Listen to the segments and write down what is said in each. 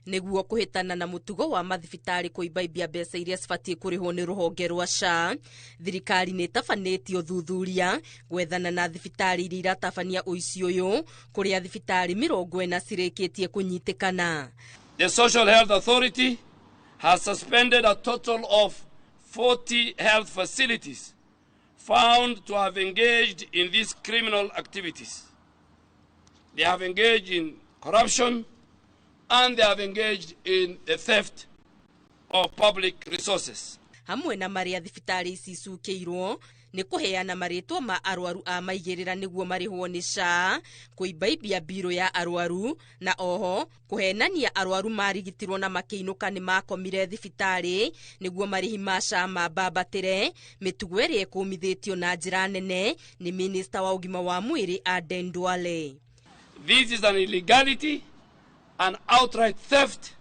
niguo kuhitana na mutugo wa mathibitarĩ kuibaibia mbeca iria cibatie kurihwo ni ruhonge rwa SHA. Thirikari ni tabanĩtie uthuthuria gwethana na thibitarĩ iria iratabania ũici ũyũ, kuria thibitarĩ 40 cirĩkĩtie kunyitikana. The Social Health Authority has suspended a total of 40 health facilities found to have engaged in these criminal activities. They have engaged in corruption and they have engaged in the theft of public resources. Hamwe na maria thibitarĩ ici icukĩirwo ni kuheana marĩtwa ma arwaru a maigĩrĩra niguo marĩhwo ni SHA, kuibaibia biro ya arwaru, na oho kuhenania arwaru marigitirwo na makĩinũka ni makomire thibitarĩ niguo marĩhi ma SHA mambambatĩre, mĩtugo ĩrĩa ĩkũmithĩtio na njĩra nene ni Minister wa ũgima wa mwĩrĩ Aden Duale. This is an illegality and outright theft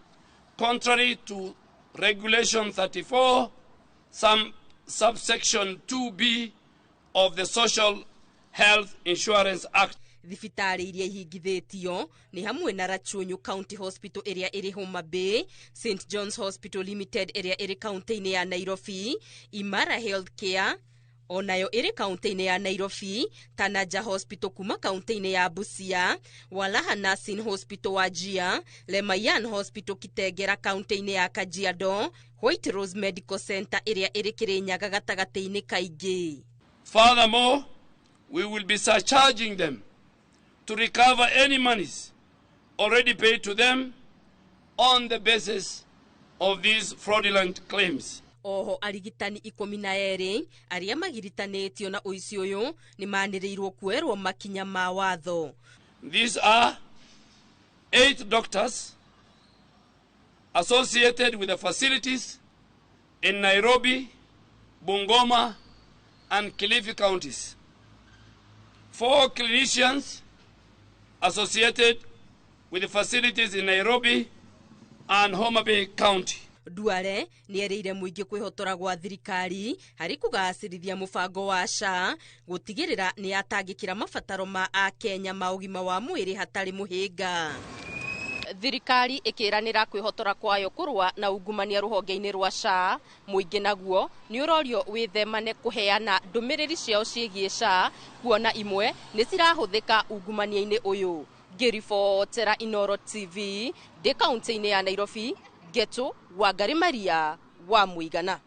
contrary to Regulation 34, subsection 2B of the Social Health Insurance Act. Thibitarĩ iria ihingithĩtio ni hamwe na Rachunyu County Hospital ĩrĩa ĩrĩ Homa Bay, St John's Hospital Limited ĩrĩa ĩrĩ kaunti-inĩ ya Nairobi, Imara Healthcare onayo ĩrĩ kaunti-inĩ ya Nairobi, Tanaja Hospital kuma kaunti-inĩ ya Busia, Walaha Nursing Hospital Wajir, Lemayan Hospital Kitengera kaunti-inĩ ya Kajiado, White Rose Medical Center ĩrĩa ĩrĩ Kirinyaga gatagatĩ-inĩ kaingĩ. Furthermore, we will be surcharging them to recover any monies already paid to them on the basis of these fraudulent claims. Oho arigitani 12 aria magiritanĩtio na ũici ũyũ ni manĩrĩirwo kuerwo makinya ma watho. These are 8 doctors associated with the facilities in Nairobi, Bungoma, and Kilifi counties. 4 clinicians associated with the facilities in Nairobi and Homa Bay County. Duale ni erĩire mũingĩ kwĩhotora gwa thirikari harĩ kũgacĩrithia mũbango wa SHA, gũtigĩrĩra ni atangĩkĩra mabataro ma Akenya ma ũgima wa mwĩrĩ hatarĩ mũhĩnga. Thirikari ĩkĩranĩra kwĩhotora kwayo kũrũa na ungumania rũhonge-inĩ rwa SHA, mũingĩ naguo ni ũrorio wĩthemane kũheana ndũmĩrĩri ciao ciĩgiĩ SHA, kuona imwe nĩ cirahũthĩka ungumania-inĩ ũyũ. Ngĩribotera Inooro TV ndĩ kaunti-inĩ ya Nairobi, Geto Wangari Maria wa Mũigana.